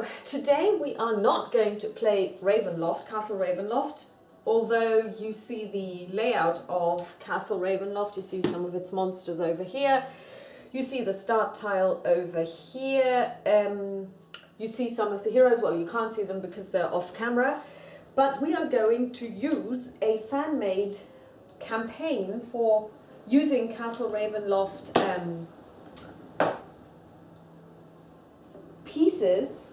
So today we are not going to play Ravenloft, Castle Ravenloft, although you see the layout of Castle Ravenloft, you see some of its monsters over here, you see the start tile over here, you see some of the heroes, well you can't see them because they're off camera, but we are going to use a fan-made campaign for using Castle Ravenloft pieces,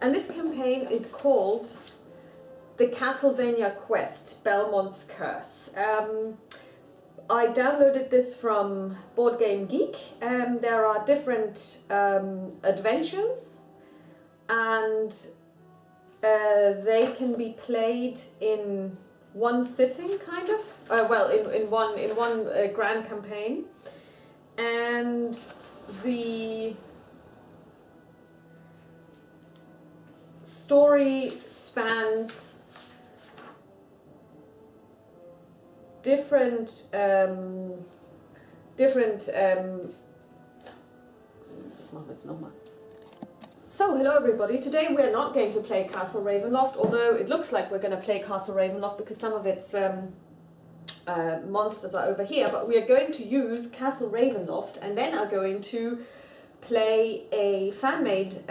and this campaign is called the Castlevania Quest, Belmont's Curse. I downloaded this from Board Game Geek, and there are different adventures, and they can be played in one sitting, kind of. Well, in one grand campaign, and the story spans different So hello everybody, today we're not going to play Castle Ravenloft, although it looks like we're going to play Castle Ravenloft because some of its monsters are over here, but we are going to use Castle Ravenloft and then are going to play a fan-made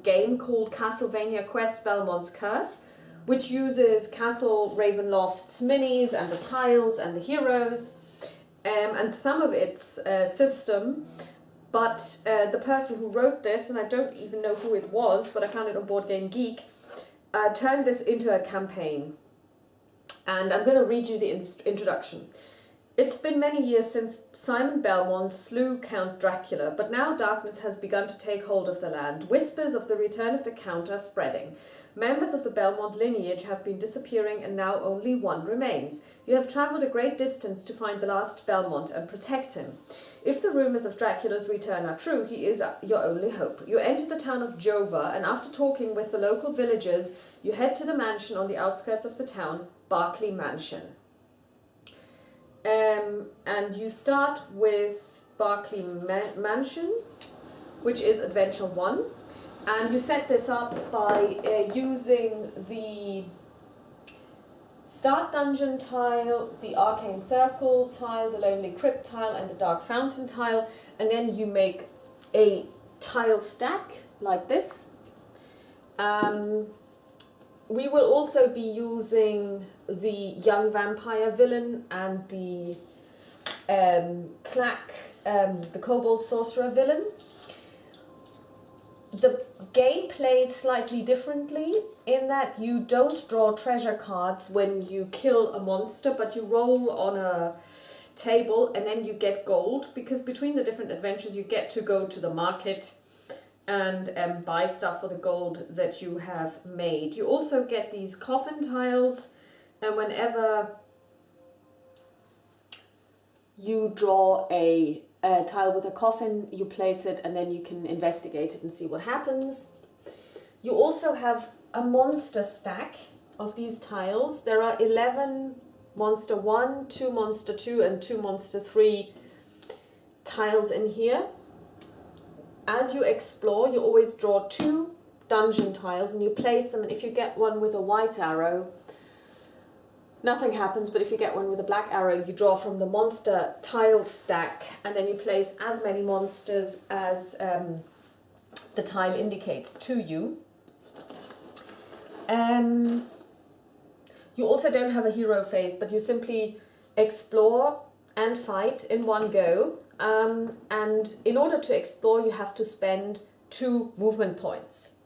game called Castlevania Quest Belmont's Curse, which uses Castle Ravenloft's minis and the tiles and the heroes and some of its system, but the person who wrote this, and I don't even know who it was, but I found it on Board Game Geek, turned this into a campaign. And I'm going to read you the introduction. It's been many years since Simon Belmont slew Count Dracula, but now darkness has begun to take hold of the land. Whispers of the return of the Count are spreading. Members of the Belmont lineage have been disappearing and now only one remains. You have travelled a great distance to find the last Belmont and protect him. If the rumours of Dracula's return are true, he is your only hope. You enter the town of Jova, and after talking with the local villagers, you head to the mansion on the outskirts of the town, Berkeley Mansion. And you start with Berkeley Mansion, which is Adventure 1. And you set this up by using the Start Dungeon tile, the Arcane Circle tile, the Lonely Crypt tile, and the Dark Fountain tile. And then you make a tile stack like this. We will also be using the young vampire villain and the the kobold sorcerer villain. The game plays slightly differently in that you don't draw treasure cards when you kill a monster, but you roll on a table and then you get gold, because between the different adventures you get to go to the market and buy stuff for the gold that you have made. You also get these coffin tiles, and whenever you draw a tile with a coffin, you place it and then you can investigate it and see what happens. You also have a monster stack of these tiles. There are 11 Monster 1, 2 Monster 2 and 2 Monster 3 tiles in here. As you explore, you always draw 2 dungeon tiles and you place them, and if you get one with a white arrow, nothing happens, but if you get one with a black arrow, you draw from the monster tile stack, and then you place as many monsters as the tile indicates to you. You also don't have a hero phase, but you simply explore and fight in one go. And in order to explore, you have to spend 2 movement points.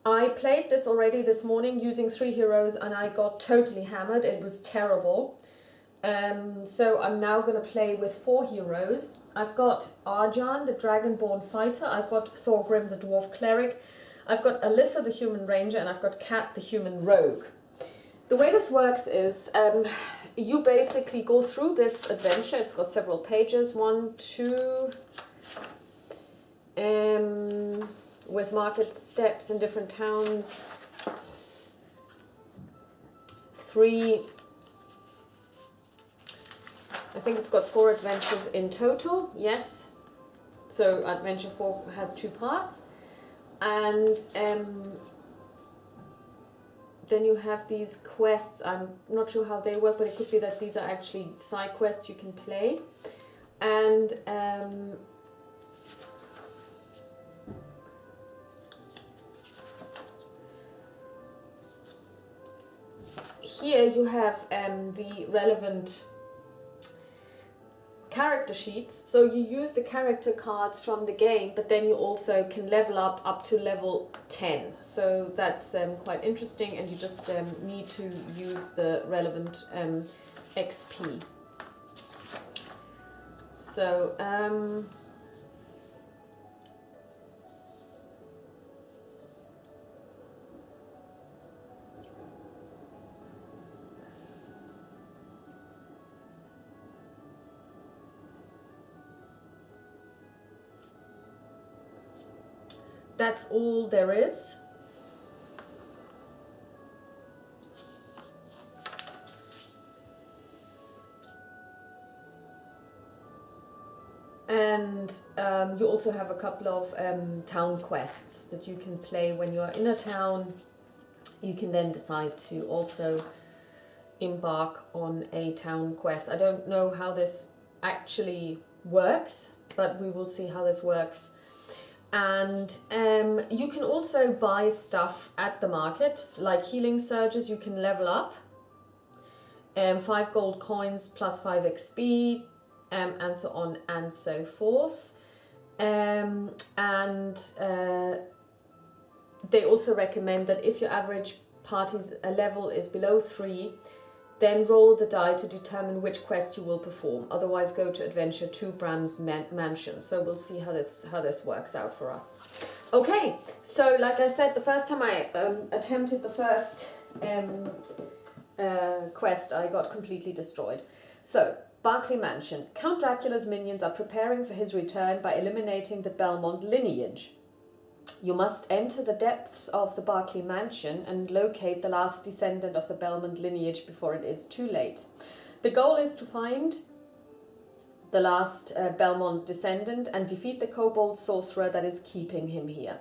I played this already this morning using 3 heroes and I got totally hammered. It was terrible. So I'm now going to play with 4 heroes. I've got Arjan, the Dragonborn Fighter. I've got Thorgrim, the Dwarf Cleric. I've got Alyssa, the Human Ranger, and I've got Kat, the Human Rogue. The way this works is you basically go through this adventure. It's got several pages, 1, 2, with market steps in different towns, 3, I think it's got 4 adventures in total, yes, So Adventure 4 has 2 parts, and then you have these quests. I'm not sure how they work, but it could be that these are actually side quests you can play. And here you have the relevant character sheets. So you use the character cards from the game, but then you also can level up to level 10. So that's quite interesting, and you just need to use the relevant XP. So that's all there is. And you also have a couple of town quests that you can play when you're in a town. You can then decide to also embark on a town quest. I don't know how this actually works, but we will see how this works. And you can also buy stuff at the market, like healing surges. You can level up, 5 gold coins plus 5 XP, and so on and so forth. They also recommend that if your average party's level is below 3, then roll the die to determine which quest you will perform. Otherwise, go to Adventure 2 Bram's Mansion. So we'll see how this works out for us. Okay, so like I said, the first time I attempted the first quest, I got completely destroyed. So, Berkeley Mansion. Count Dracula's minions are preparing for his return by eliminating the Belmont lineage. You must enter the depths of the Berkeley Mansion and locate the last descendant of the Belmont lineage before it is too late. The goal is to find the last Belmont descendant and defeat the kobold sorcerer that is keeping him here.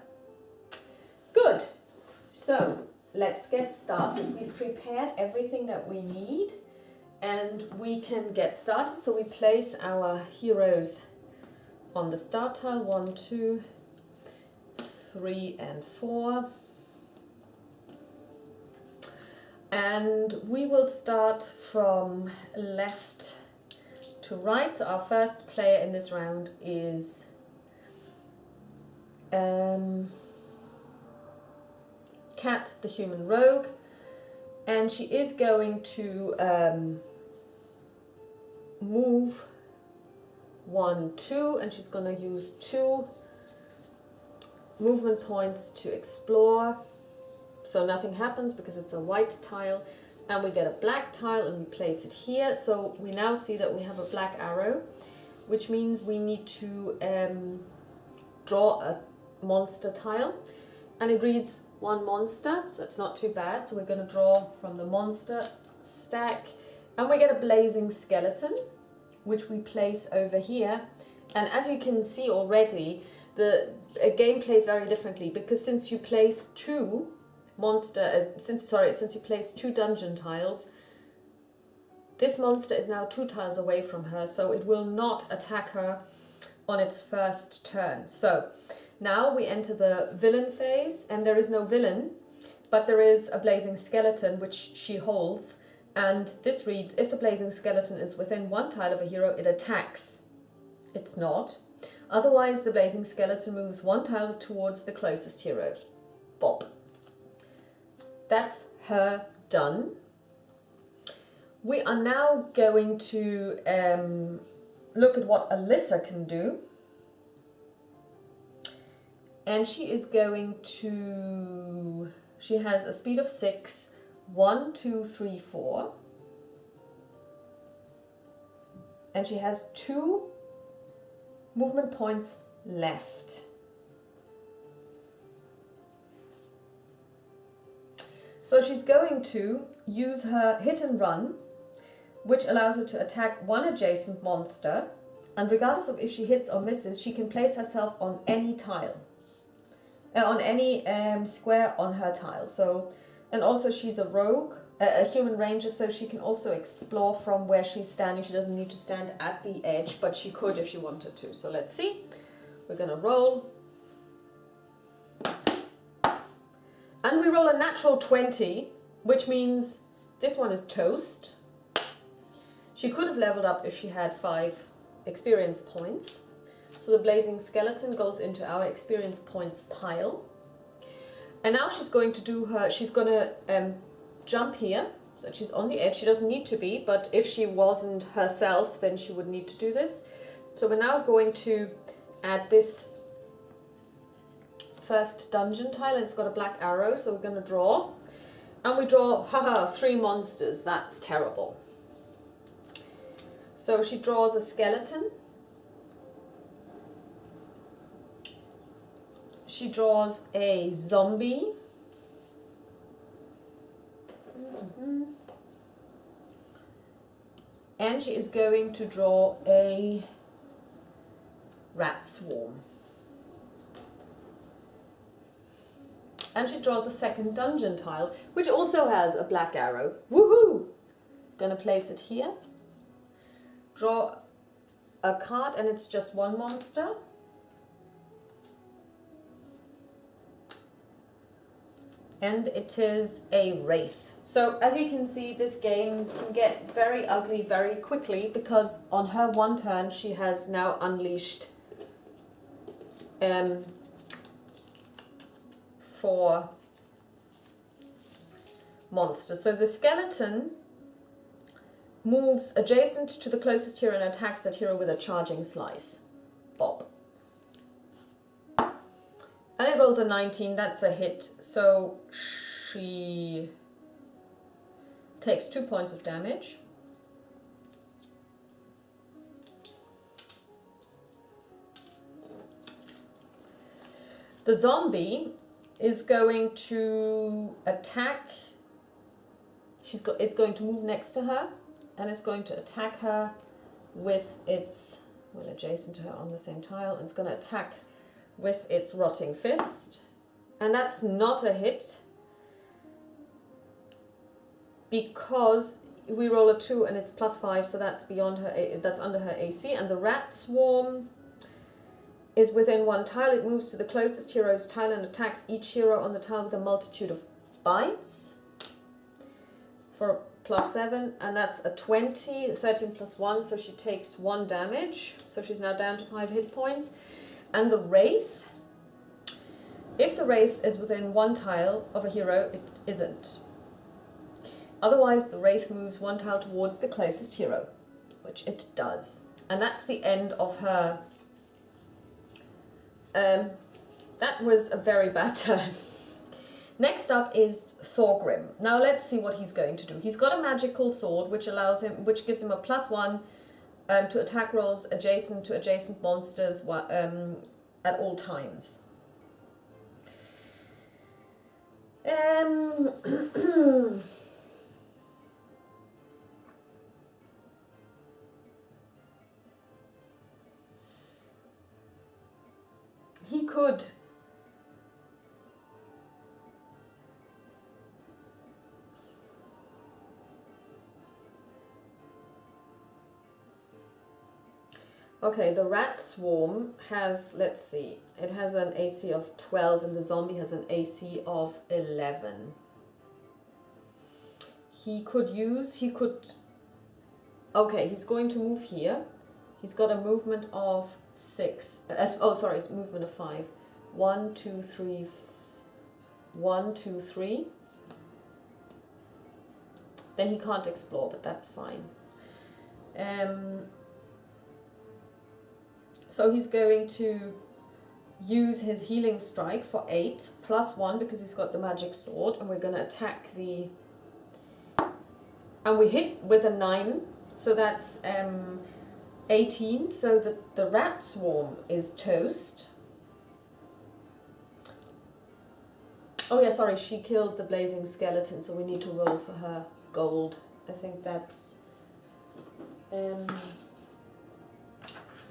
Good. So, let's get started. We've prepared everything that we need, and we can get started. So we place our heroes on the start tile, 1, 2, 3 and 4. And we will start from left to right. So our first player in this round is Cat, the human rogue, and she is going to move 1, 2, and she's going to use 2 movement points to explore. So nothing happens because it's a white tile, and we get a black tile and we place it here. So we now see that we have a black arrow, which means we need to draw a monster tile, and it reads 1 monster, so it's not too bad. So we're going to draw from the monster stack, and we get a blazing skeleton, which we place over here. And as you can see already, the game plays very differently, because since you place 2 since you place 2 dungeon tiles, this monster is now 2 tiles away from her, so it will not attack her on its first turn. So now we enter the villain phase, and there is no villain, but there is a blazing skeleton which she holds, and this reads, if the blazing skeleton is within 1 tile of a hero, it attacks. It's not. Otherwise, the blazing skeleton moves 1 tile towards the closest hero. Bop. That's her done. We are now going to look at what Alyssa can do. And she is going to... She has a speed of 6, 1, 2, 3, 4. And she has 2 movement points left. So she's going to use her hit and run, which allows her to attack 1 adjacent monster And regardless of if she hits or misses, she can place herself on any tile. On any square on her tile. So, and also she's a rogue, a human ranger, so she can also explore from where she's standing. She doesn't need to stand at the edge, but she could if she wanted to. So let's see. We're gonna roll. And we roll a natural 20, which means this one is toast. She could have leveled up if she had 5 experience points. So the blazing skeleton goes into our experience points pile. And now she's going to do her, she's going to jump here. So she's on the edge. She doesn't need to be, but if she wasn't herself, then she would need to do this. So we're now going to add this first dungeon tile, and it's got a black arrow, so we're going to draw. And we draw, haha, 3 monsters. That's terrible. So she draws a skeleton. She draws a zombie. And she is going to draw a rat swarm. And she draws a second dungeon tile, which also has a black arrow. Woohoo! Gonna place it here. Draw a card, and it's just 1 monster. And it is a wraith. So as you can see, this game can get very ugly very quickly, because on her 1 turn she has now unleashed 4 monsters. So the skeleton moves adjacent to the closest hero and attacks that hero with a charging slice. Bob. And it rolls a 19, that's a hit. So she takes 2 points of damage. The zombie is going to attack. It's going to move next to her, and it's going to attack her with its, well, adjacent to her on the same tile, and it's going to attack with its rotting fist, and that's not a hit because we roll a 2 and it's +5, so that's beyond her. That's under her AC. And the rat swarm is within 1 tile. It moves to the closest hero's tile and attacks each hero on the tile with a multitude of bites for +7, and that's a 20, 13 + 1, so she takes 1 damage. So she's now down to 5 hit points. And the wraith, if the wraith is within 1 tile of a hero, it isn't. Otherwise, the wraith moves 1 tile towards the closest hero, which it does. And that's the end of her. That was a very bad turn. Next up is Thorgrim. Now let's see what he's going to do. He's got a magical sword which gives him a +1 to attack rolls adjacent to adjacent monsters at all times. He could okay, the rat swarm has, let's see, it has an AC of 12 and the zombie has an AC of 11. Okay, he's going to move here. He's got a movement of 6. It's movement of 5. 1, 2, 3, 1, 2, 3. Then he can't explore, but that's fine. So he's going to use his healing strike for 8 +1 because he's got the magic sword, and we're going to attack and we hit with a 9, so that's 18. So the rat swarm is toast. Oh yeah, sorry, she killed the blazing skeleton, so we need to roll for her gold. I think that's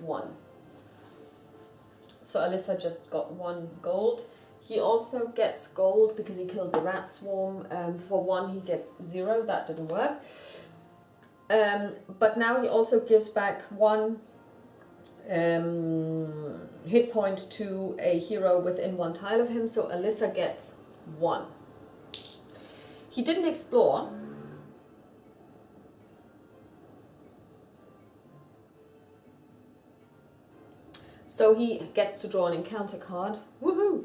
1. So Alyssa just got 1 gold. He also gets gold because he killed the rat swarm. For 1 he gets 0, that didn't work. But now he also gives back 1 hit point to a hero within 1 tile of him, so Alyssa gets 1. He didn't explore. So he gets to draw an encounter card. Woohoo!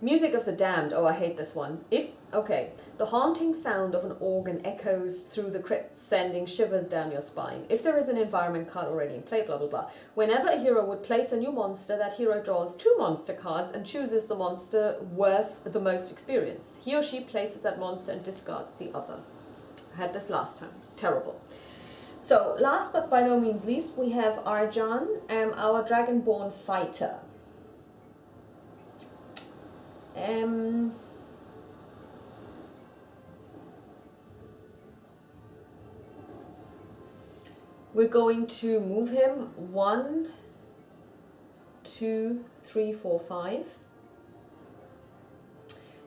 Music of the Damned. Oh, I hate this one. The haunting sound of an organ echoes through the crypt, sending shivers down your spine. If there is an environment card already in play, blah, blah, blah. Whenever a hero would place a new monster, that hero draws 2 monster cards and chooses the monster worth the most experience. He or she places that monster and discards the other. I had this last time. It's terrible. So, last but by no means least, we have Arjan, our Dragonborn fighter. We're going to move him 1, 2, 3, 4, 5.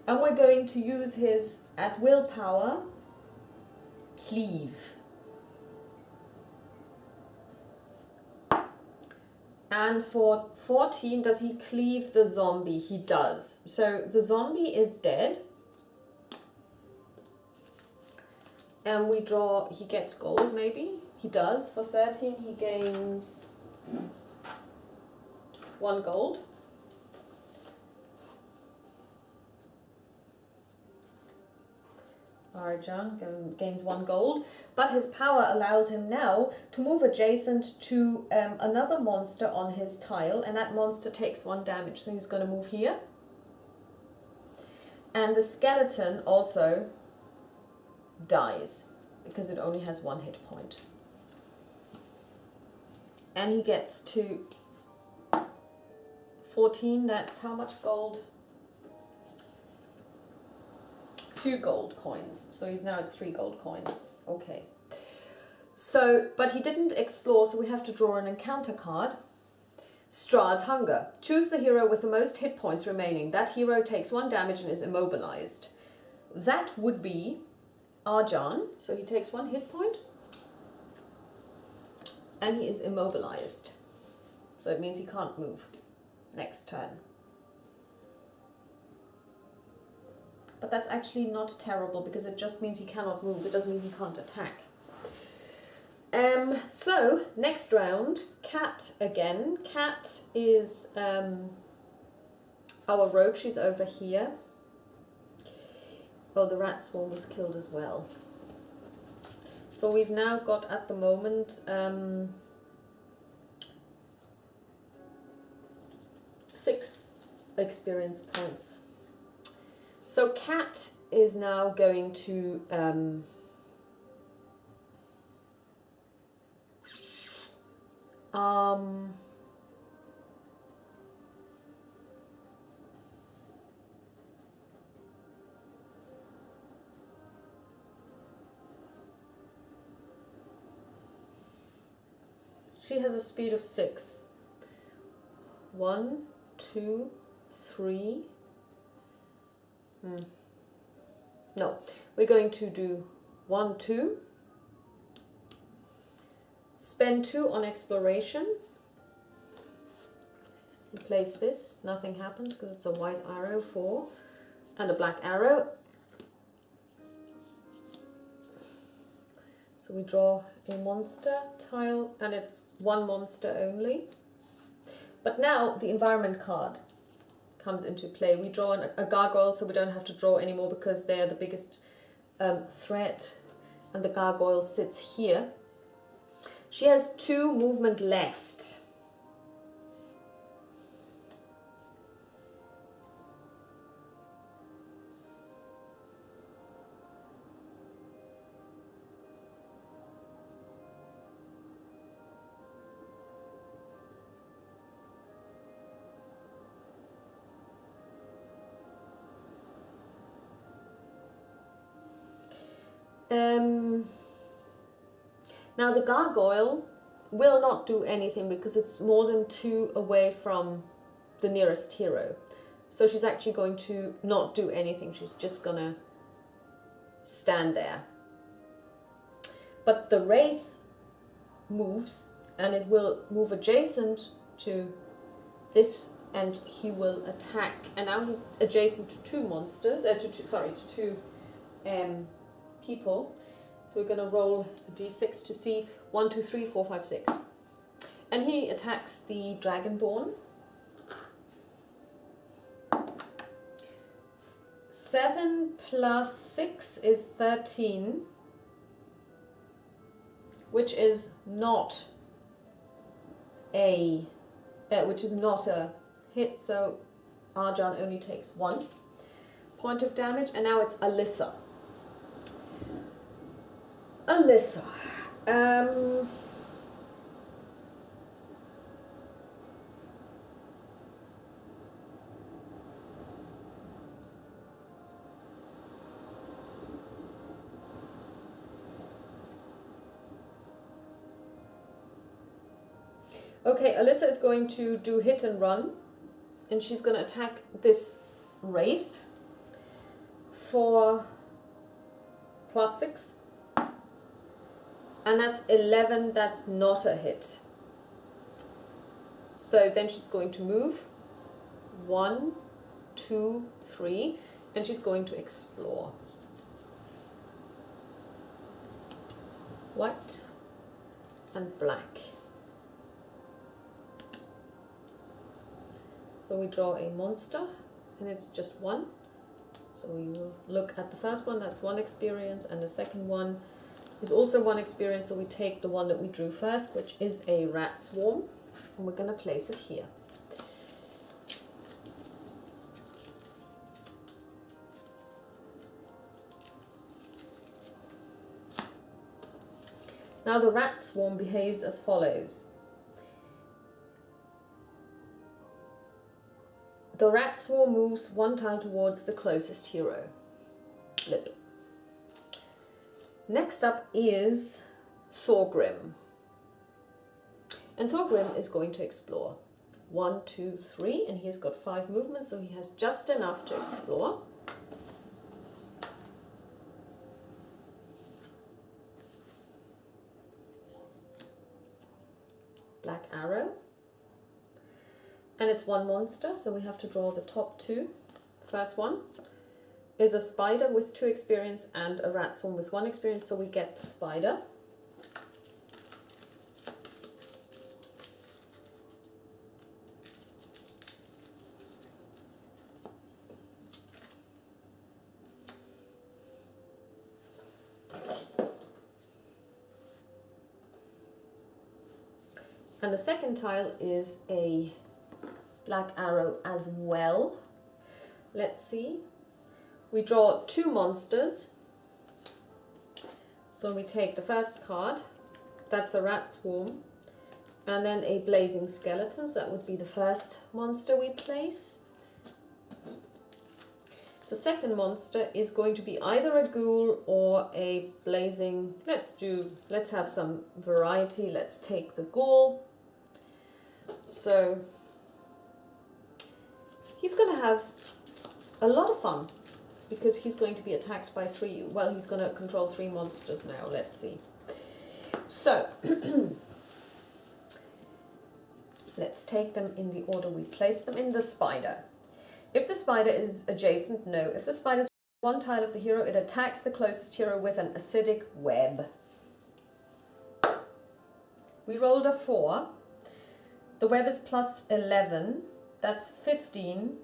And we're going to use his at will power, cleave. And for 14, does he cleave the zombie? He does. So the zombie is dead. And we draw, he gets gold maybe? He does. For 13, he gains 1 gold. Arjan gains 1 gold, but his power allows him now to move adjacent to another monster on his tile, and that monster takes 1 damage, so he's going to move here. And the skeleton also dies, because it only has 1 hit point. And he gets to 14, that's how much gold? 2 gold coins. So he's now at 3 gold coins. Okay. So, but he didn't explore, so we have to draw an encounter card. Strahd's Hunger. Choose the hero with the most hit points remaining. That hero takes 1 damage and is immobilized. That would be Arjan. So he takes 1 hit point. And he is immobilized. So it means he can't move next turn. But that's actually not terrible because it just means he cannot move. It doesn't mean he can't attack. So, next round, Cat again. Cat is our rogue. She's over here. Oh, the rat swarm was killed as well. So we've now got, at the moment, 6 experience points. So Cat is now going to she has a speed of 6. 1, 2, 3. No, we're going to do 1, 2. Spend 2 on exploration. Place this, nothing happens because it's a white arrow, 4, and a black arrow. So we draw a monster tile, and it's 1 monster only. But now the environment card comes into play. We draw a gargoyle, so we don't have to draw anymore because they're the biggest threat, and the gargoyle sits here. She has 2 movement left. Now the gargoyle will not do anything because it's more than 2 away from the nearest hero. So she's actually going to not do anything. She's just gonna stand there. But the Wraith moves, and it will move adjacent to this, and he will attack. And now he's adjacent to 2 monsters, to 2 people. So we're going to roll a d6 to see 1, 2, 3, 4, 5, 6. And he attacks the Dragonborn. 7 plus 6 is 13, which is not a hit. So Arjan only takes 1 point of damage, and now it's Alyssa. Alyssa. Okay, Alyssa is going to do hit and run, and she's going to attack this Wraith for +6. And that's 11, that's not a hit. So then she's going to move 1, 2, 3, and she's going to explore. White and black. So we draw a monster, and it's just 1. So we will look at the first one, that's 1 experience, and the second one is also 1 experience, so we take the one that we drew first, which is a rat swarm, and we're going to place it here. Now the rat swarm behaves as follows. The rat swarm moves 1 tile towards the closest hero. Lip. Next up is Thorgrim. And Thorgrim is going to explore. 1, 2, 3, and he's got 5 movements, so he has just enough to explore. Black arrow. And it's 1 monster, so we have to draw the top 2. First one is a spider with 2 experience and a rat swarm with 1 experience, so we get the spider. And the second tile is a black arrow as well. Let's see. We draw 2 monsters. So we take the first card, that's a rat swarm, and then a blazing skeleton, so that would be the first monster we place. The second monster is going to be either a ghoul or a blazing, let's have some variety, let's take the ghoul. So he's going to have a lot of fun because he's going to be attacked by 3, well, he's going to control 3 monsters now, let's see. So, let's take them in the order we placed them in. The spider. If the spider is adjacent, no. If the spider is 1 tile of the hero, it attacks the closest hero with an acidic web. We rolled a 4. The web is plus 11, that's 15,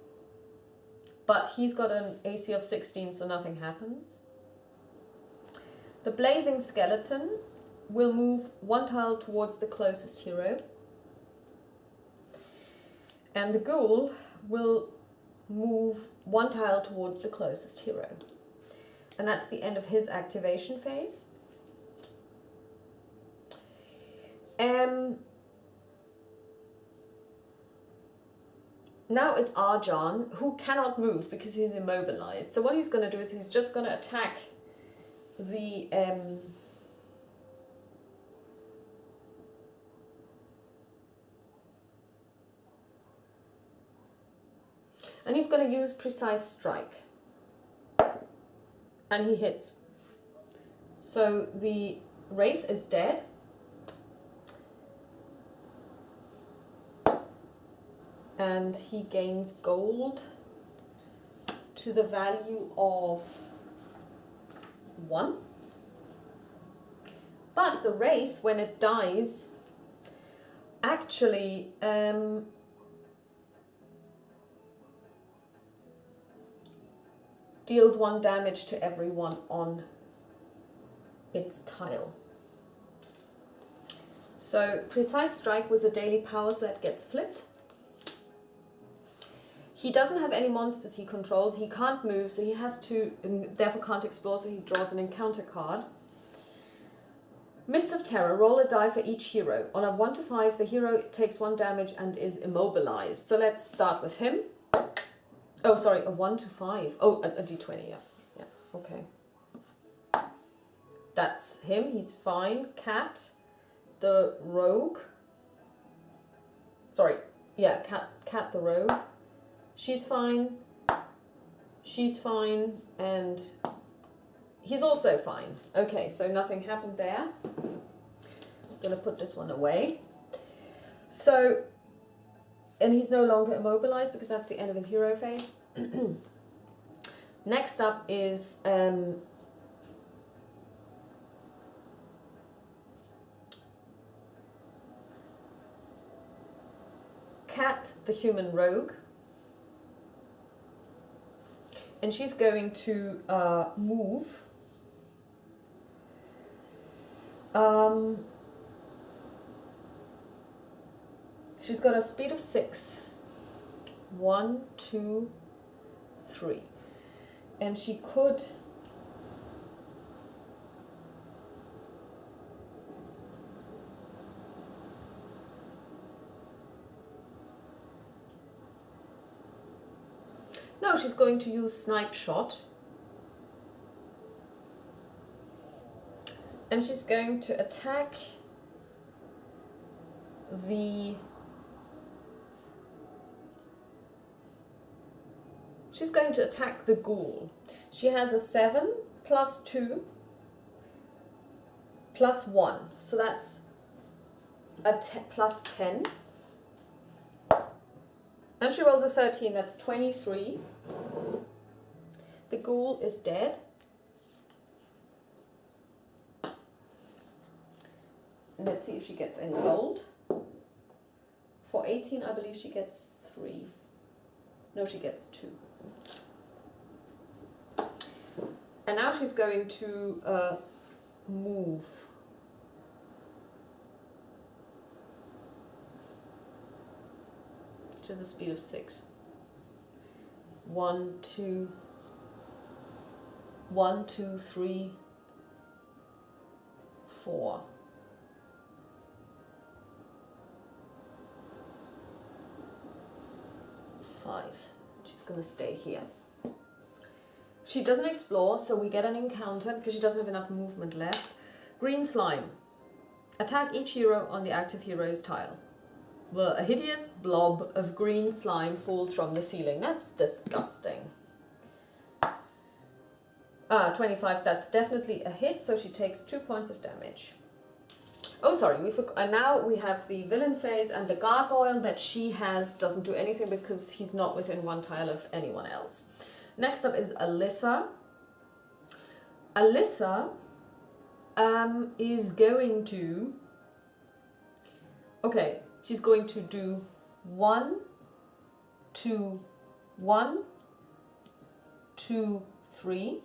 but he's got an AC of 16, so nothing happens. The blazing skeleton will move 1 tile towards the closest hero, and the ghoul will move 1 tile towards the closest hero. And that's the end of his activation phase. Now it's Arjan, who cannot move because he's immobilized. So what he's going to do is he's just going to attack the And he's going to use Precise Strike. And he hits. So the Wraith is dead. And he gains gold to the value of 1. But the Wraith, when it dies, actually deals 1 damage to everyone on its tile. So Precise Strike was a daily power, so that gets flipped. He doesn't have any monsters he controls. He can't move, so he has to, and therefore can't explore, so he draws an encounter card. Mists of Terror. Roll a die for each hero. On a 1 to 5, the hero takes 1 damage and is immobilized. So let's start with him. Oh, sorry, a 1 to 5. Oh, a d20, yeah. Yeah, okay. That's him. He's fine. Cat, the rogue. Sorry, yeah, Cat the rogue. She's fine, and he's also fine. Okay, so nothing happened there. I'm gonna put this one away. So, and he's no longer immobilized because that's the end of his hero phase. Next up is Cat the human rogue. And she's going to move. She's got a speed of 6. 1, 2, 3. And she could no, she's going to use Snipe Shot. And she's going to attack the... She's going to attack the ghoul. She has a 7 plus 2 plus 1. So that's a plus 10. And she rolls a 13, that's 23. The ghoul is dead. And let's see if she gets any gold. For 18, I believe she gets 3. No, she gets 2. And now she's going to move. Which is a speed of 6. 1, 2, 3, 4. 5. She's going to stay here. She doesn't explore, so we get an encounter because she doesn't have enough movement left. Green Slime. Attack each hero on the active hero's tile. A hideous blob of green slime falls from the ceiling. That's disgusting. 25, that's definitely a hit, so she takes 2 points of damage. Oh, sorry, we forgot. And now we have the villain phase, and the gargoyle that she has doesn't do anything because he's not within 1 tile of anyone else. Next up is Alyssa. Alyssa is going to... Okay, she's going to do 1, 2, 1, 2, 3.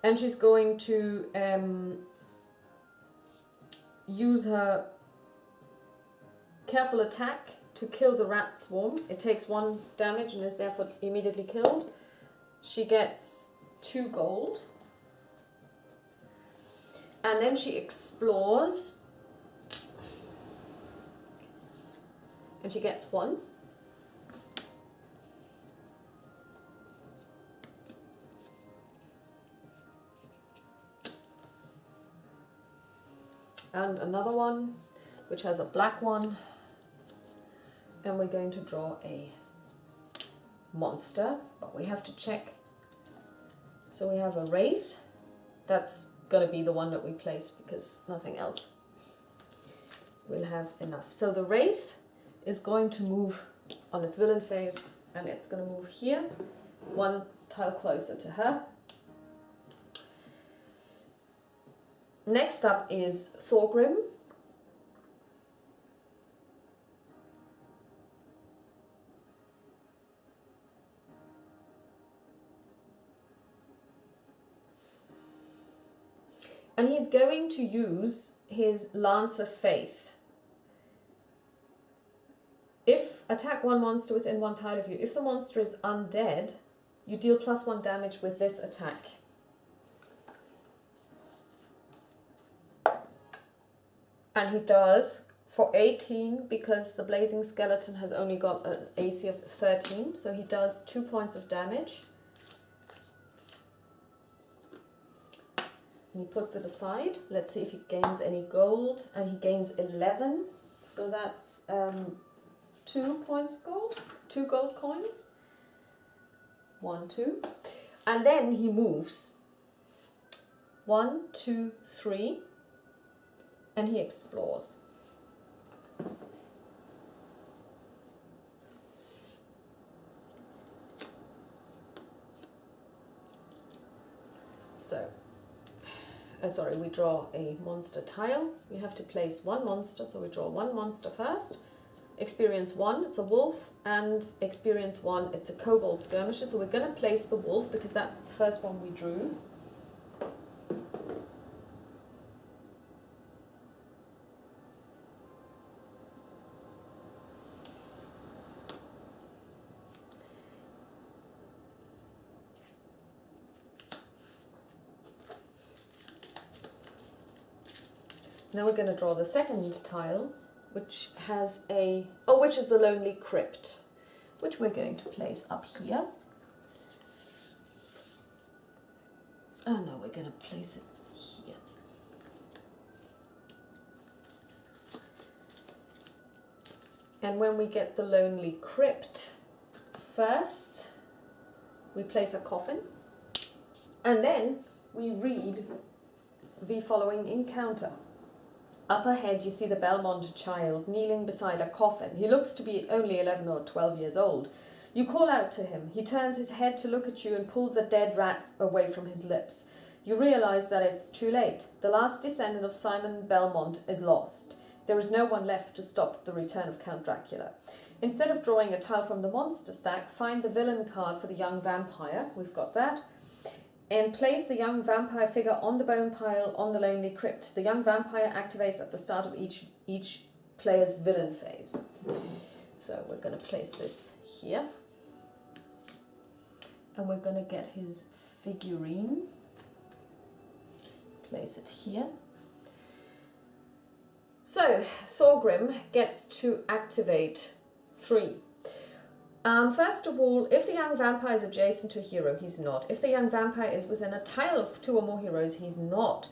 And she's going to use her careful attack to kill the rat swarm. It takes 1 damage and is therefore immediately killed. She gets 2 gold. And then she explores. And she gets 1. And another one, which has a black one. And we're going to draw a monster, but we have to check. So we have a wraith. That's going to be the one that we place because nothing else will have enough. So the wraith is going to move on its villain phase, and it's going to move here, one tile closer to her. Next up is Thorgrim. And he's going to use his Lance of Faith. If attack one monster within one tile of you, if the monster is undead, you deal +1 damage with this attack. And he does for 18 because the Blazing Skeleton has only got an AC of 13, so he does 2 points of damage. And he puts it aside. Let's see if he gains any gold. And he gains 11. So that's 2 points of gold. 2 gold coins. 1, 2. And then he moves. 1, 2, 3. And he explores. So. Sorry, we draw a monster tile. We have to place one monster, so we draw one monster first. Experience 1, it's a wolf, and experience 1, it's a kobold skirmisher. So we're going to place the wolf because that's the first one we drew. Now we're going to draw the second tile, which has which is the Lonely Crypt, which we're going to place up here. Oh no, we're going to place it here. And when we get the Lonely Crypt, first we place a coffin, and then we read the following encounter. Up ahead, you see the Belmont child kneeling beside a coffin. He looks to be only 11 or 12 years old. You call out to him. He turns his head to look at you and pulls a dead rat away from his lips. You realize that it's too late. The last descendant of Simon Belmont is lost. There is no one left to stop the return of Count Dracula. Instead of drawing a tile from the monster stack, find the villain card for the young vampire. We've got that. And place the young vampire figure on the bone pile on the Lonely Crypt. The young vampire activates at the start of each player's villain phase. So we're going to place this here. And we're going to get his figurine. Place it here. So Thorgrim gets to activate 3. First of all, if the young vampire is adjacent to a hero, he's not. If the young vampire is within a tile of 2 or more heroes, he's not.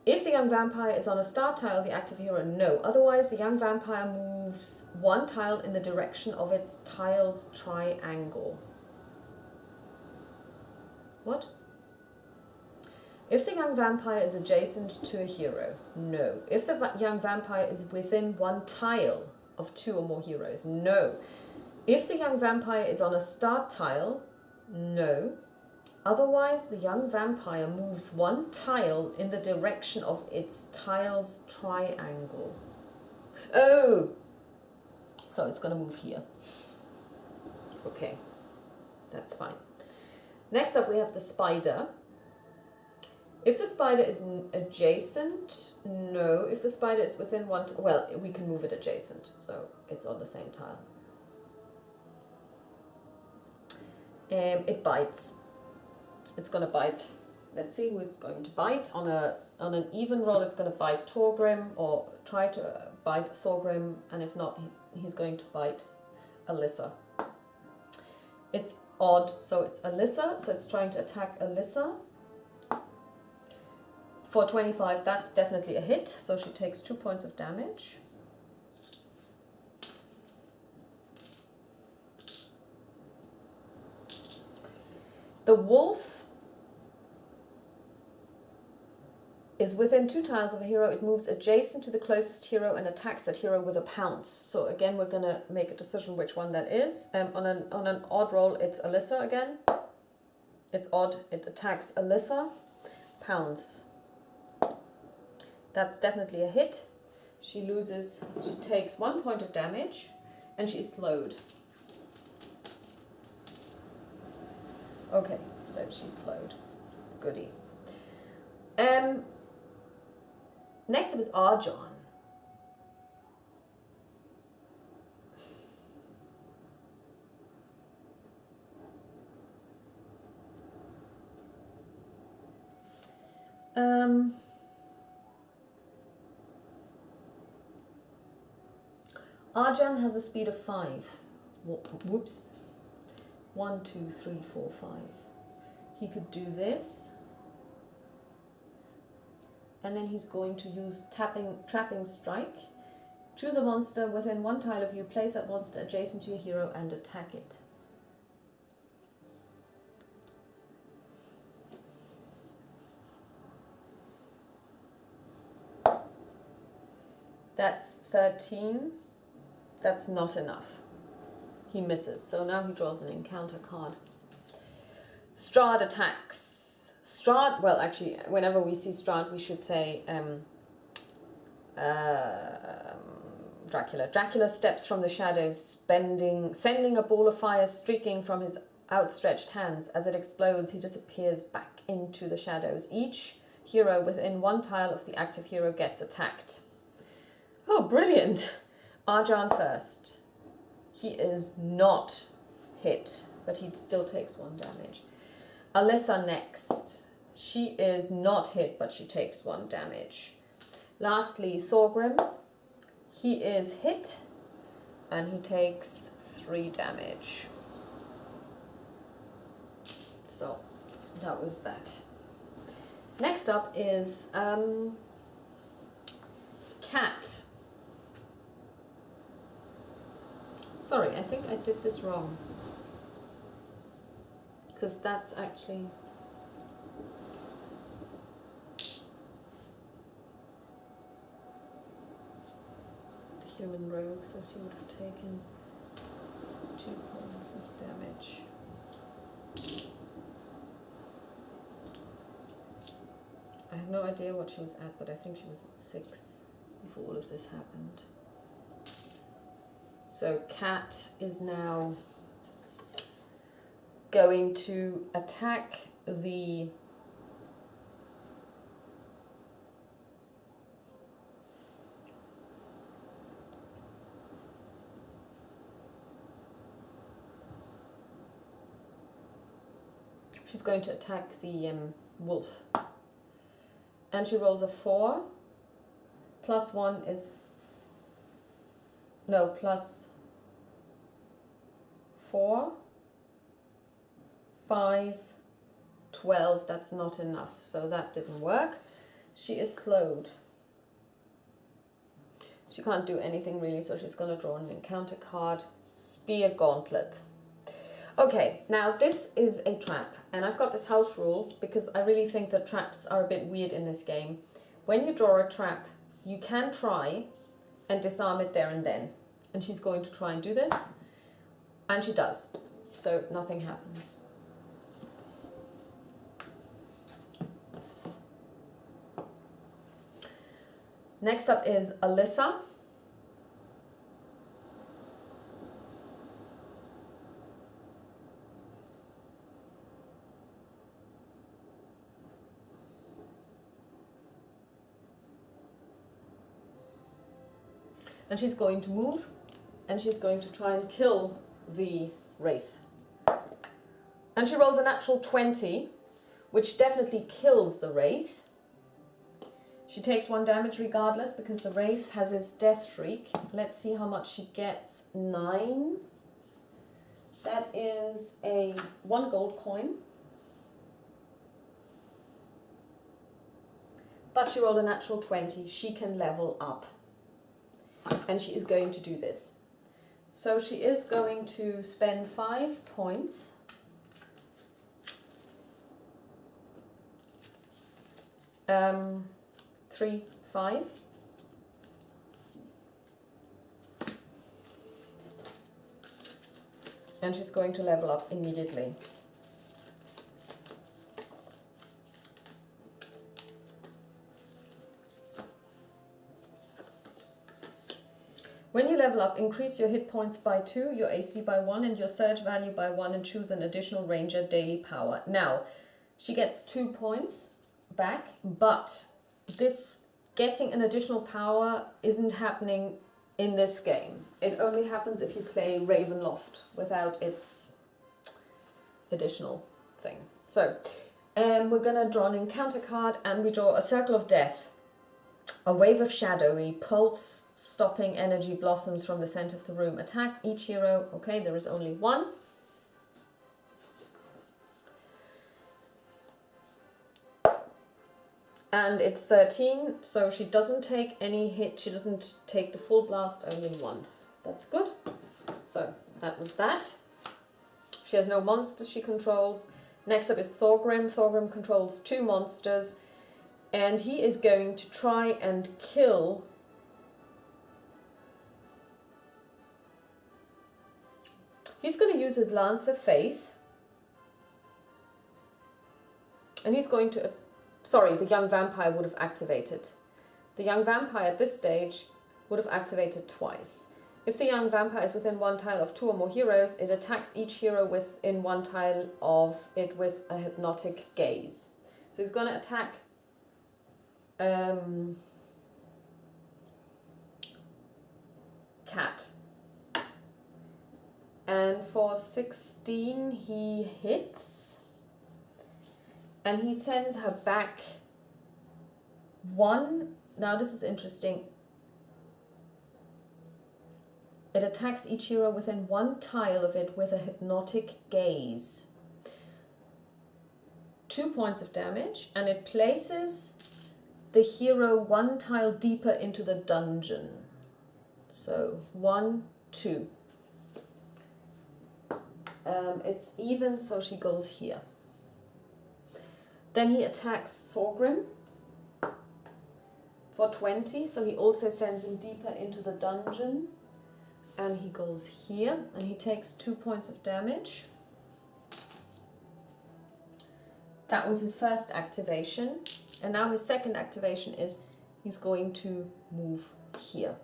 If the young vampire is on a start tile, the active hero, no. Otherwise, the young vampire moves 1 tile in the direction of its tile's triangle. What? If the young vampire is adjacent to a hero, no. If the young vampire is within 1 tile of 2 or more heroes, no. If the young vampire is on a start tile, no. Otherwise, the young vampire moves 1 tile in the direction of its tile's triangle. Oh! So it's going to move here. Okay, that's fine. Next up, we have the spider. If the spider is adjacent, no. If the spider is within 1, well, we can move it adjacent, so it's on the same tile. It bites. It's going to bite. Let's see who is going to bite. On an even roll, it's going to bite Thorgrim, or try to bite Thorgrim, and if not, he's going to bite Alyssa. It's odd, so it's Alyssa, so it's trying to attack Alyssa. For 25, that's definitely a hit, so she takes 2 points of damage. The wolf is within 2 tiles of a hero. It moves adjacent to the closest hero and attacks that hero with a pounce. So again, we're gonna make a decision which one that is. On an odd roll, it's Alyssa again. It's odd. It attacks Alyssa. Pounce. That's definitely a hit. She takes 1 point of damage, and she's slowed. Okay, so she's slowed. Goody. Next up is Arjan. Arjan has a speed of 5. Whoops. 1, 2, 3, 4, 5. He could do this. And then he's going to use Trapping Strike. Choose a monster within 1 tile of you, place that monster adjacent to your hero and attack it. That's 13. That's not enough. He misses, so now he draws an encounter card. Strahd attacks. Strahd, well, actually, whenever we see Strahd, we should say Dracula. Dracula steps from the shadows, sending a ball of fire streaking from his outstretched hands. As it explodes, he disappears back into the shadows. Each hero within 1 tile of the active hero gets attacked. Oh, brilliant! Arjan first. He is not hit, but he still takes 1 damage. Alyssa next. She is not hit, but she takes 1 damage. Lastly, Thorgrim. He is hit, and he takes 3 damage. So, that was that. Next up is Cat. Sorry, I think I did this wrong. Because that's actually... the human rogue, so she would have taken 2 points of damage. I have no idea what she was at, but I think she was at 6 before all of this happened. So Cat is now going to attack the wolf. And she rolls a 4. Plus 1 is... no, plus 4. 5, 12, that's not enough, so that didn't work. She is slowed. She can't do anything really, so she's going to draw an encounter card. Spear Gauntlet. Okay, now this is a trap, and I've got this house rule because I really think that traps are a bit weird in this game. When you draw a trap, you can try and disarm it there and then. And she's going to try and do this, and she does. So nothing happens. Next up is Alyssa. And she's going to move, and she's going to try and kill the wraith. And she rolls a natural 20, which definitely kills the wraith. She takes 1 damage regardless because the wraith has his death shriek. Let's see how much she gets. 9. That is a 1 gold coin. But she rolled a natural 20. She can level up. And she is going to do this. So she is going to spend 5 points 3, 5. And she's going to level up immediately. When you level up, increase your hit points by 2, your AC by 1, and your surge value by 1, and choose an additional ranger daily power. Now, she gets 2 points back, but this getting an additional power isn't happening in this game. It only happens if you play Ravenloft without its additional thing. So, we're going to draw an encounter card, and we draw a Circle of Death. A wave of shadowy, pulse-stopping energy blossoms from the center of the room. Attack each hero. Okay, there is only one. And it's 13, so she doesn't take any hit. She doesn't take the full blast, only one. That's good. So, that was that. She has no monsters she controls. Next up is Thorgrim. Thorgrim controls 2 monsters. And he is going to try and kill he's going to use his Lance of Faith. And he's going to... Sorry, the young vampire would have activated. The young vampire at this stage would have activated twice. If the young vampire is within 1 tile of 2 or more heroes, it attacks each hero within 1 tile of it with a hypnotic gaze. So he's going to attack Cat. And for 16 he hits. And he sends her back 1. Now this is interesting. It attacks each hero within 1 tile of it with a hypnotic gaze. 2 points of damage, and it places the hero 1 tile deeper into the dungeon. So 1, 2. It's even, so she goes here. Then he attacks Thorgrim for 20, so he also sends him deeper into the dungeon. And he goes here, and he takes 2 points of damage. That was his first activation. And now his second activation is he's going to move here.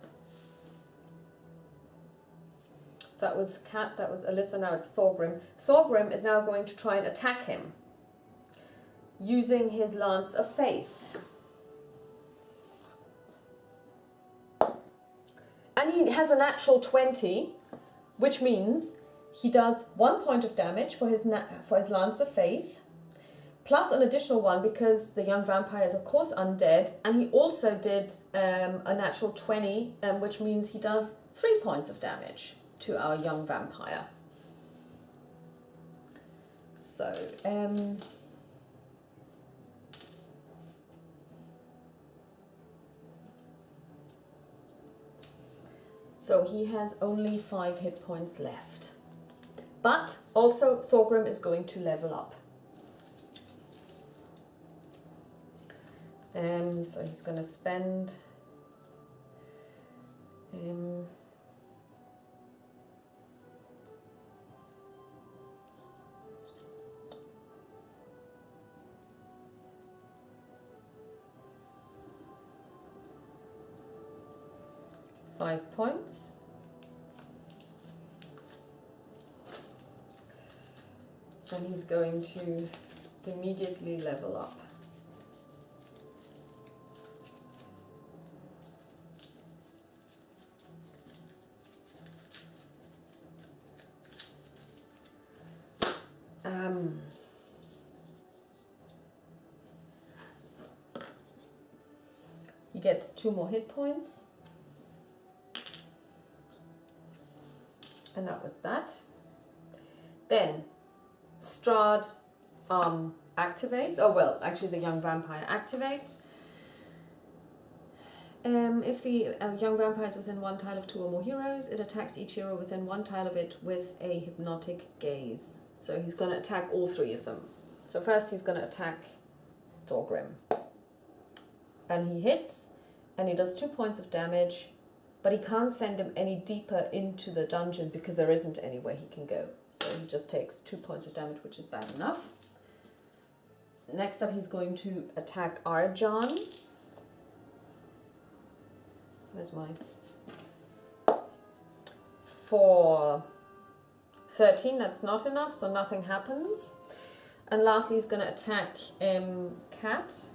So that was Cat, that was Alyssa, now it's Thorgrim. Thorgrim is now going to try and attack him using his Lance of Faith. And he has a natural 20, which means he does 1 point of damage for his Lance of Faith, plus an additional 1 because the young vampire is of course undead, and he also did a natural 20, which means he does 3 points of damage to our young vampire. So, so he has only 5 hit points left. But also Thorgrim is going to level up. So he's going to spend 5 points. And he's going to immediately level up. He gets 2 more hit points. And that was that. Then Strahd activates. Oh well, actually the young vampire activates. If the young vampire is within 1 tile of 2 or more heroes, it attacks each hero within 1 tile of it with a hypnotic gaze. So he's going to attack all 3 of them. So first he's going to attack Thorgrim. and he hits, and he does 2 points of damage, but he can't send him any deeper into the dungeon because there isn't anywhere he can go. So he just takes 2 points of damage, which is bad enough. Next up, he's going to attack Arjan. Where's mine? For 13, that's not enough, so nothing happens. And lastly, he's going to attack Cat.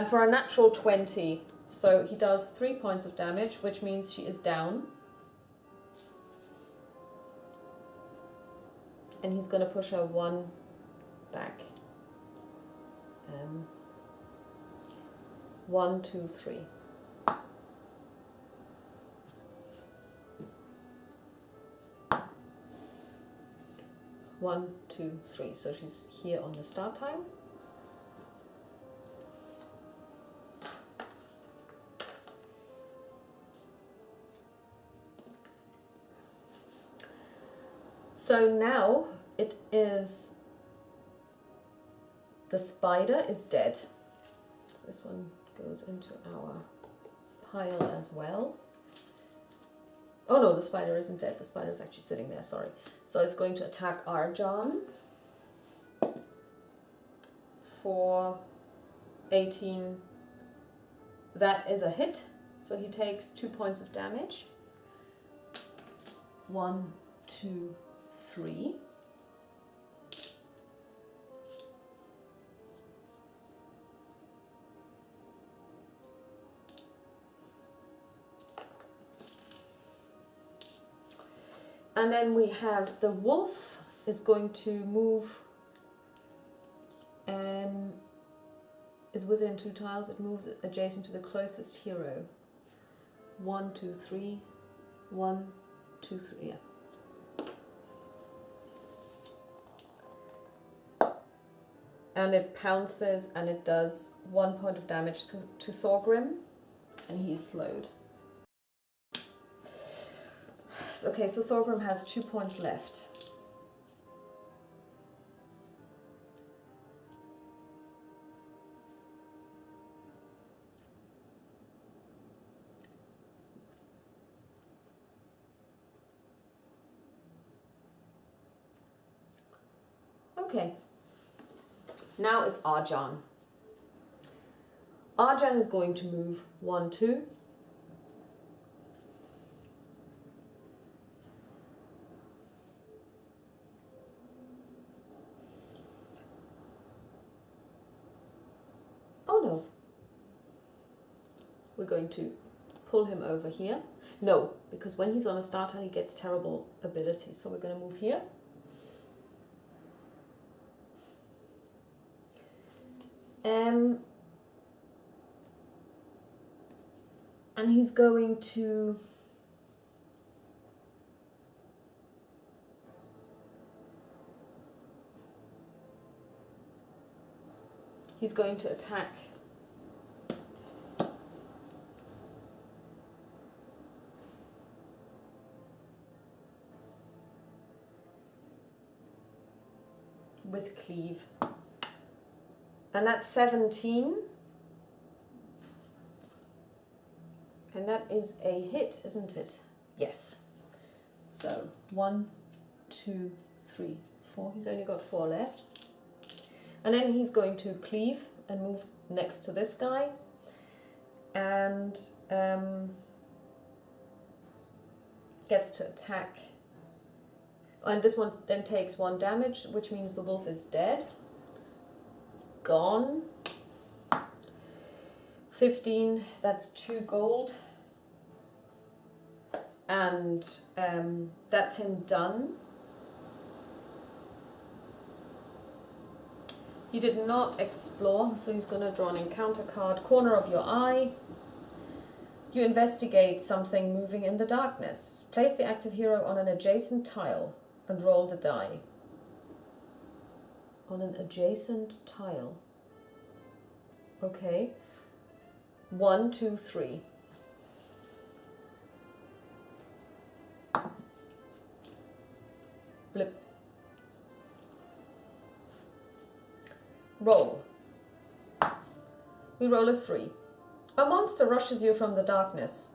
For a natural 20. So he does 3 points of damage, which means she is down. And he's going to push her 1 back. 1, 2, 3. One, 2, 3. So she's here on the start time. So now it is, the spider is dead. So this one goes into our pile as well. Oh no, the spider isn't dead. The spider is actually sitting there, sorry. So it's going to attack Arjan for 18. That is a hit. So he takes 2 points of damage. 1, 2, 3. And then we have the wolf is going to move, is within 2 tiles. It moves adjacent to the closest hero. 1, 2, 3. 1, 2, 3, yeah. And it pounces and it does 1 point of damage to Thorgrim, and he's slowed. Okay, so Thorgrim has 2 points left. Okay. Now it's Arjan. Arjan is going to move 1, 2. Oh no. We're going to pull him over here. No, because when he's on a starter, he gets terrible abilities. So we're going to move here. And he's going to attack with cleave. And that's 17. And that is a hit, isn't it? Yes. So 1, 2, 3, 4. He's only got 4 left. And then he's going to cleave and move next to this guy. And gets to attack. And this one then takes 1 damage, which means the wolf is dead. Gone. 15, that's 2 gold. And that's him done. He did not explore, so he's going to draw an encounter card. Corner of your eye. You investigate something moving in the darkness. Place the active hero on an adjacent tile and roll the die. On an adjacent tile. Okay. 1, 2, 3. Blip. We roll a 3. A monster rushes you from the darkness.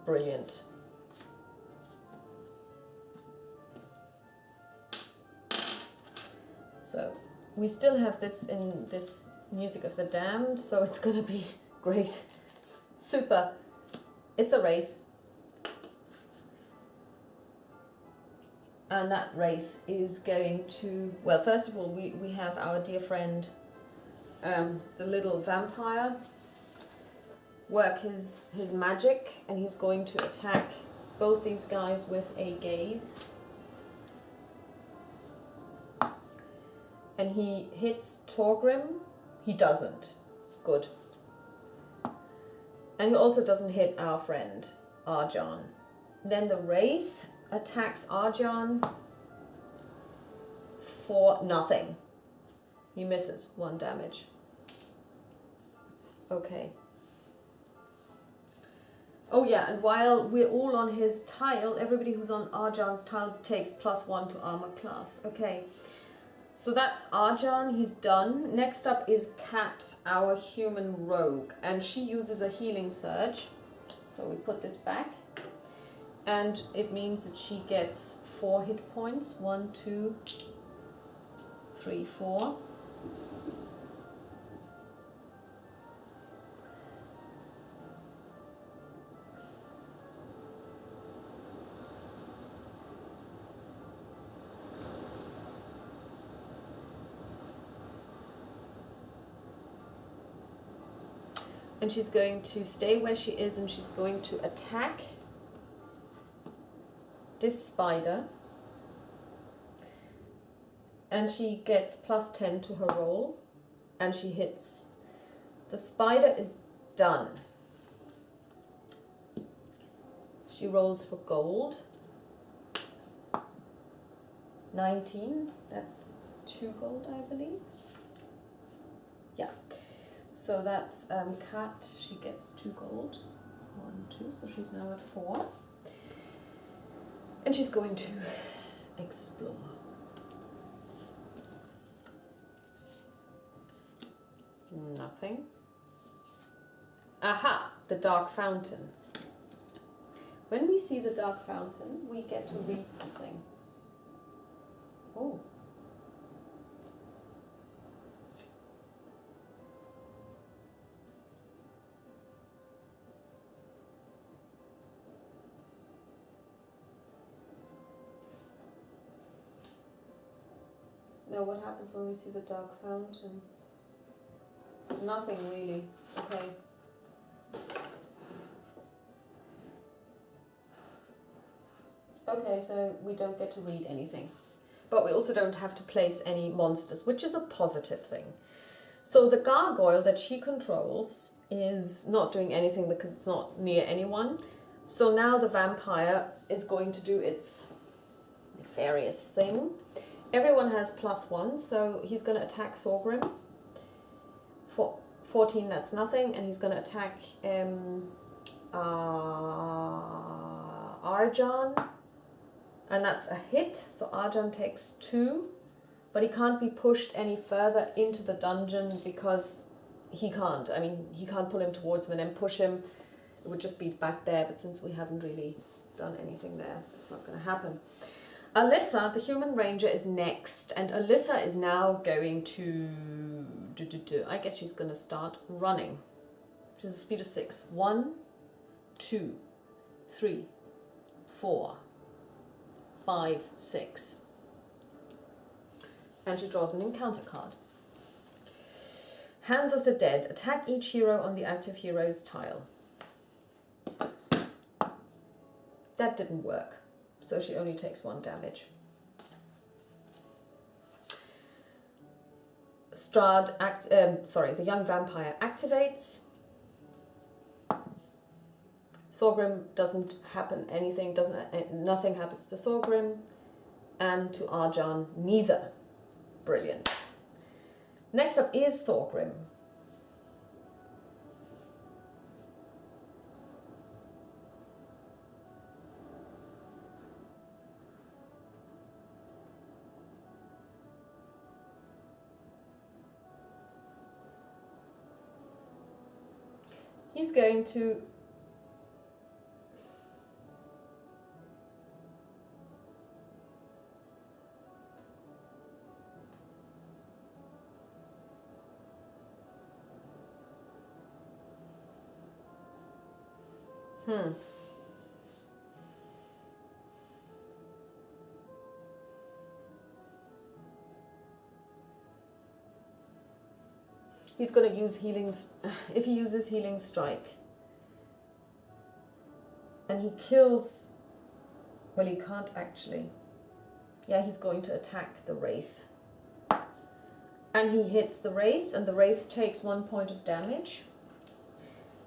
Brilliant. So we still have this in this Music of the Damned, so it's gonna be great. Super. It's a wraith. And that wraith is going to, well, first of all, we have our dear friend, the little vampire, work his magic, and he's going to attack both these guys with a gaze. And he hits Torgrim. He doesn't. Good. And he also doesn't hit our friend, Arjan. Then the wraith attacks Arjan for nothing. He misses 1 damage. Okay. Oh yeah, and while we're all on his tile, everybody who's on Arjan's tile takes +1 to armor class. Okay. So that's Arjan, he's done. Next up is Kat, our human rogue, and she uses a healing surge. So we put this back. And it means that she gets 4 hit points. 1, 2, 3, 4. And she's going to stay where she is, and she's going to attack this spider, and she gets +10 to her roll, and she hits. The spider is done. She rolls for gold. 19, that's 2 gold, I believe. Yeah, so that's Kat, she gets 2 gold. 1, 2, so she's now at 4. And she's going to explore. Nothing. Aha! The Dark Fountain. When we see the Dark Fountain, we get to read something. Oh. Now, what happens when we see the Dark Fountain? Nothing really. Okay. Okay, so we don't get to read anything. But we also don't have to place any monsters, which is a positive thing. So the gargoyle that she controls is not doing anything because it's not near anyone. So now the vampire is going to do its nefarious thing. Everyone has +1, so he's going to attack Thorgrim. For 14, that's nothing, and he's going to attack Arjan, and that's a hit. So Arjan takes 2, but he can't be pushed any further into the dungeon because he can't. I mean, he can't pull him towards him and then push him. It would just be back there, but since we haven't really done anything there, it's not going to happen. Alyssa, the human ranger, is next, and Alyssa is now going to I guess she's going to start running. Which is a speed of 6. 1, 2, 3, 4, 5, 6. And she draws an encounter card. Hands of the Dead. Attack each hero on the active hero's tile. That didn't work. So she only takes 1 damage. The young vampire activates. Thorgrim doesn't happen anything, nothing happens to Thorgrim, and to Arjan neither. Brilliant. Next up is Thorgrim. he's going to he's going to use healing, if he uses healing strike and he kills, well, he can't actually, yeah, he's going to attack the wraith and he hits the wraith and the wraith takes 1 point of damage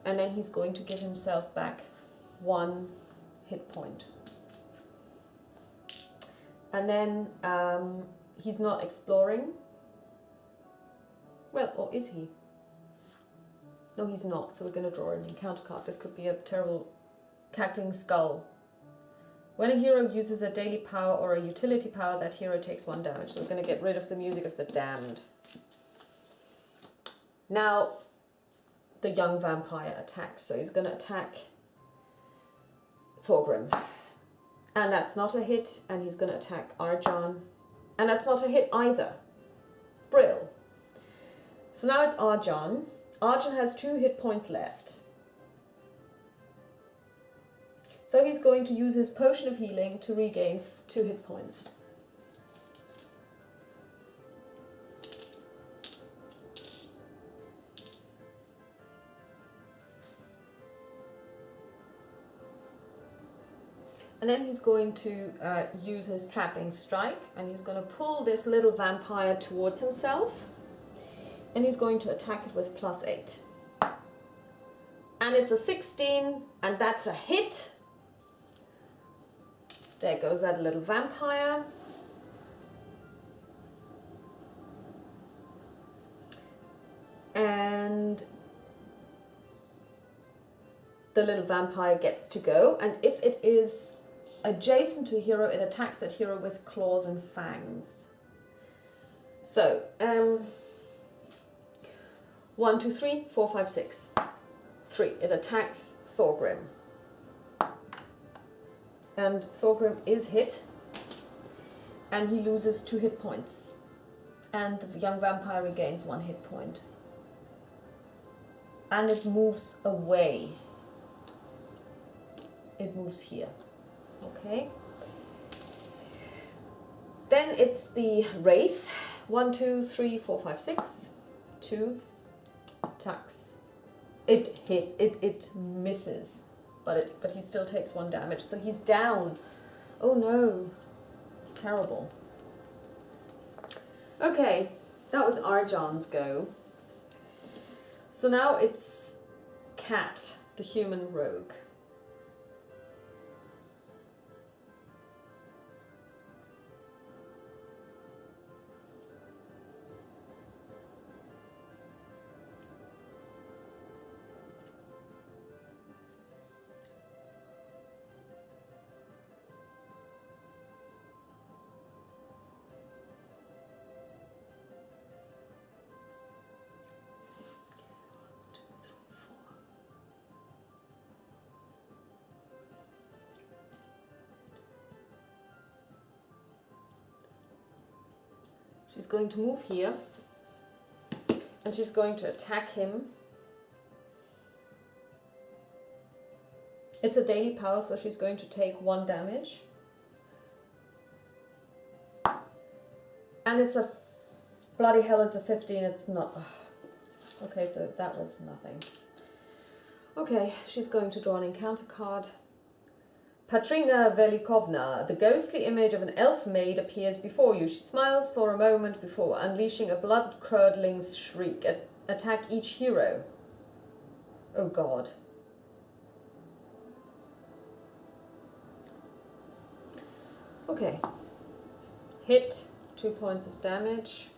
and then he's going to give himself back 1 hit point. And then he's not exploring. Well, or is he? No, he's not, so we're going to draw an encounter card. This could be a terrible cackling skull. When a hero uses a daily power or a utility power, that hero takes 1 damage. So we're going to get rid of the music of the damned. Now, the young vampire attacks. So he's going to attack Thorgrim. And that's not a hit, and he's going to attack Arjan. And that's not a hit either. Brill. So now it's Arjan. Arjan has 2 hit points left. So he's going to use his potion of healing to regain 2 hit points. And then he's going to use his trapping strike and he's going to pull this little vampire towards himself. And he's going to attack it with +8. And it's a 16, and that's a hit. There goes that little vampire. And the little vampire gets to go. And if it is adjacent to a hero, it attacks that hero with claws and fangs. So, 1, 2, 3, 4, 5, 6. 3. It attacks Thorgrim. And Thorgrim is hit. And he loses 2 hit points. And the young vampire regains 1 hit point. And it moves away. It moves here. Okay. Then it's the wraith. 1, 2, 3, 4, 5, 6. 2. Attacks. It hits. It misses, but he still takes 1 damage. So he's down. Oh no, it's terrible. Okay, that was Arjan's go. So now it's Cat, the human rogue. She's going to move here and she's going to attack him. It's a daily power, so she's going to take 1 damage. And it's a bloody hell, it's a 15, it's not. Ugh. Okay, so that was nothing. Okay, she's going to draw an encounter card. Patrina Velikovna, the ghostly image of an elf maid, appears before you. She smiles for a moment before unleashing a blood-curdling shriek. Attack each hero. Oh god. Okay. Hit, 2 points of damage.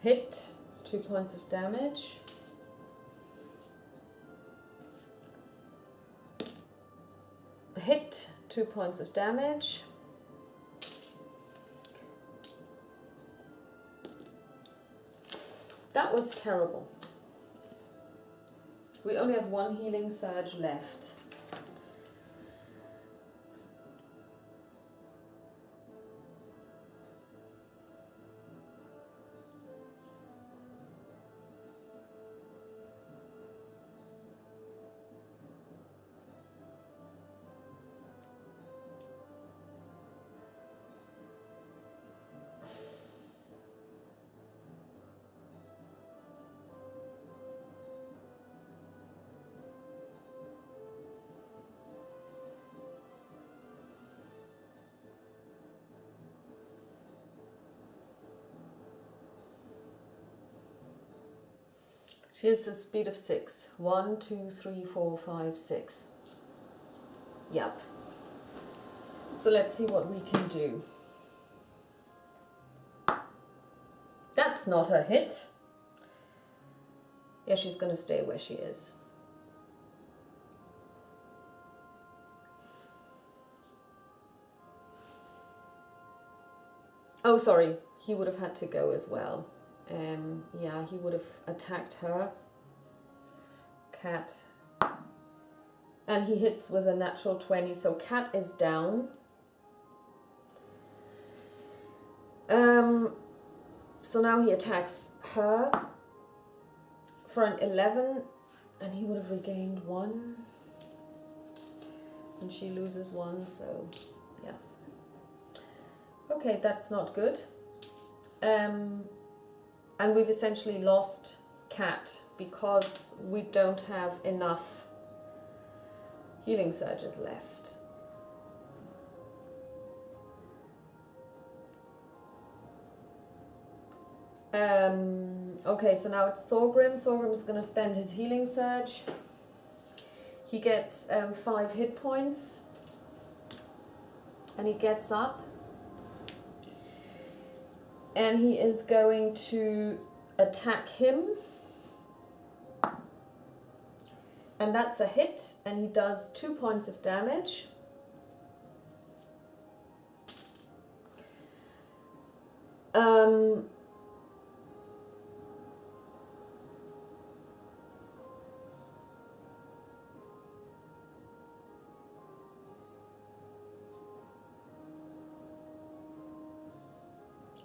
Hit, 2 points of damage. 2 points of damage. That was terrible. We only have 1 healing surge left. She has a speed of 6. 1, 2, 3, 4, 5, 6. Yep. So let's see what we can do. That's not a hit. Yeah, she's going to stay where she is. Oh, sorry. He would have had to go as well. Yeah, he would have attacked her. Cat. And he hits with a natural 20, so Cat is down. So now he attacks her for an 11, and he would have regained 1. And she loses 1, so yeah. Okay, that's not good. And we've essentially lost Cat because we don't have enough healing surges left. Okay, so now it's Thorgrim. Thorgrim is going to spend his healing surge. He gets 5 hit points. And he gets up. And he is going to attack him. And that's a hit, and he does 2 points of damage.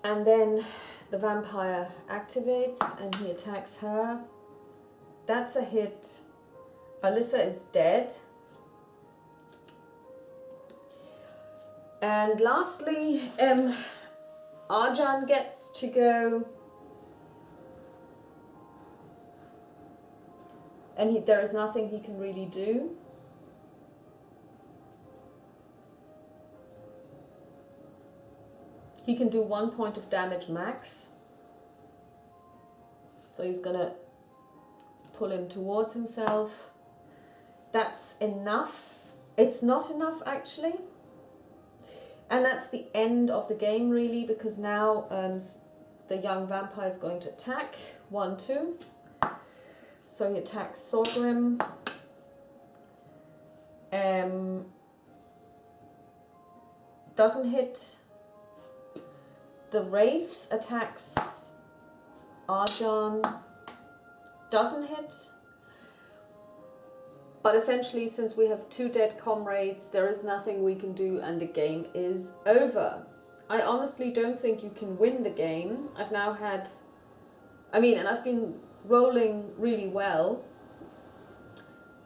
And then the vampire activates and he attacks her. That's a hit. Alyssa is dead. And lastly, Arjan gets to go. And there is nothing he can really do. He can do 1 point of damage max. So he's gonna pull him towards himself. That's enough. It's not enough actually. And that's the end of the game really, because now the young vampire is going to attack. 1, 2. So he attacks Thorgrim. Doesn't hit. The Wraith attacks Arjan. Doesn't hit. But essentially, since we have 2 dead comrades, there is nothing we can do and the game is over. I honestly don't think you can win the game. I've now had... and I've been rolling really well.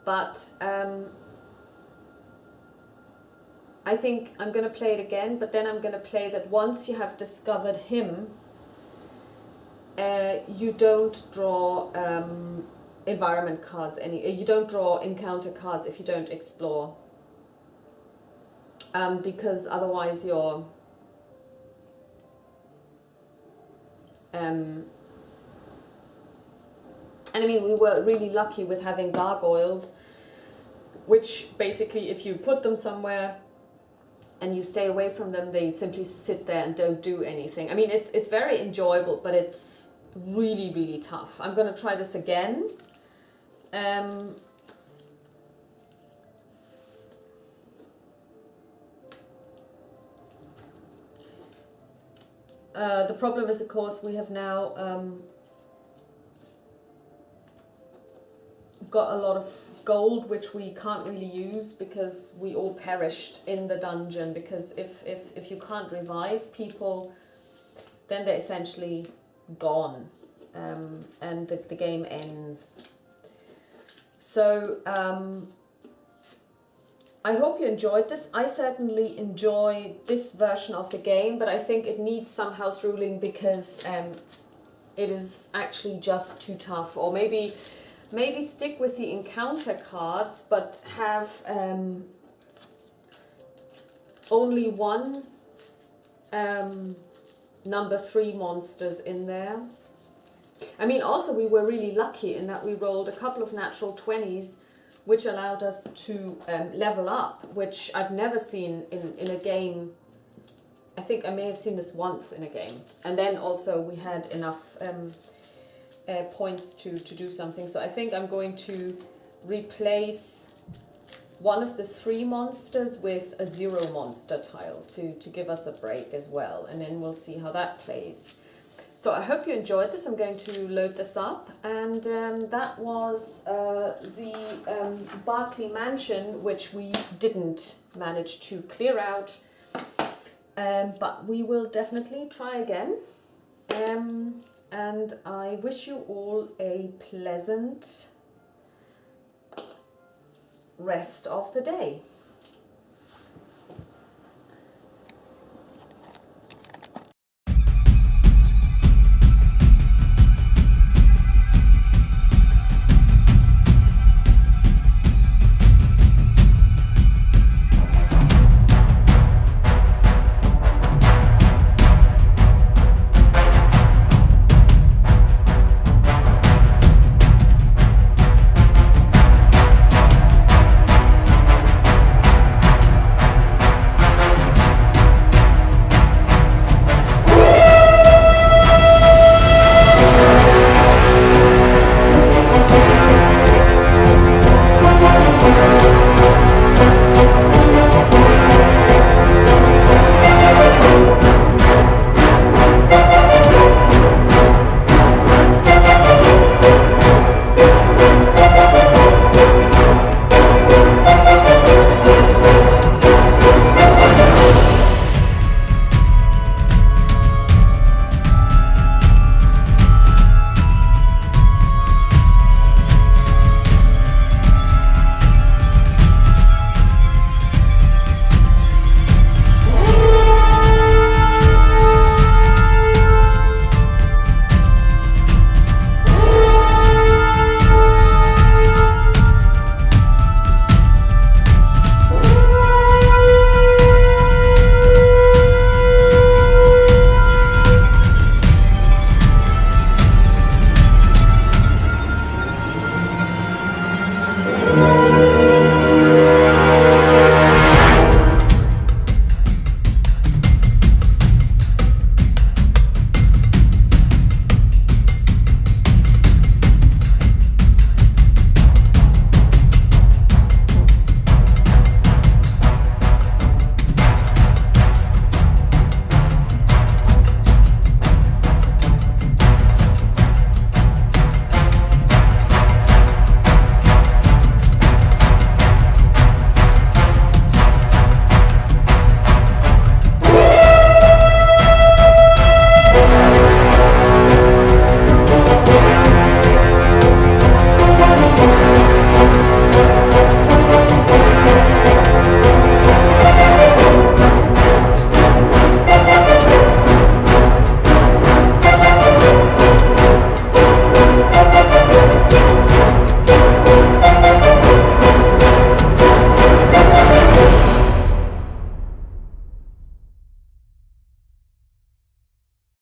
But I think I'm going to play it again, but then I'm going to play that once you have discovered him, you don't draw environment cards, you don't draw encounter cards if you don't explore. Because otherwise you're... and we were really lucky with having gargoyles, which basically if you put them somewhere and you stay away from them, they simply sit there and don't do anything. It's very enjoyable, but it's really, really tough. I'm going to try this again. The problem is, of course, we have now got a lot of gold which we can't really use because we all perished in the dungeon, because if you can't revive people, then they're essentially gone, and the game ends. So I hope you enjoyed this. I certainly enjoy this version of the game, but I think it needs some house ruling because it is actually just too tough. Or maybe stick with the encounter cards, but have only one number 3 monsters in there. I mean, also we were really lucky in that we rolled a couple of natural 20s, which allowed us to level up, which I've never seen in a game. I think I may have seen this once in a game. And then also we had enough points to do something. So I think I'm going to replace one of the 3 monsters with a 0 monster tile to give us a break as well, and then we'll see how that plays. So I hope you enjoyed this. I'm going to load this up, and that was the Berkeley Mansion, which we didn't manage to clear out, but we will definitely try again. And I wish you all a pleasant rest of the day.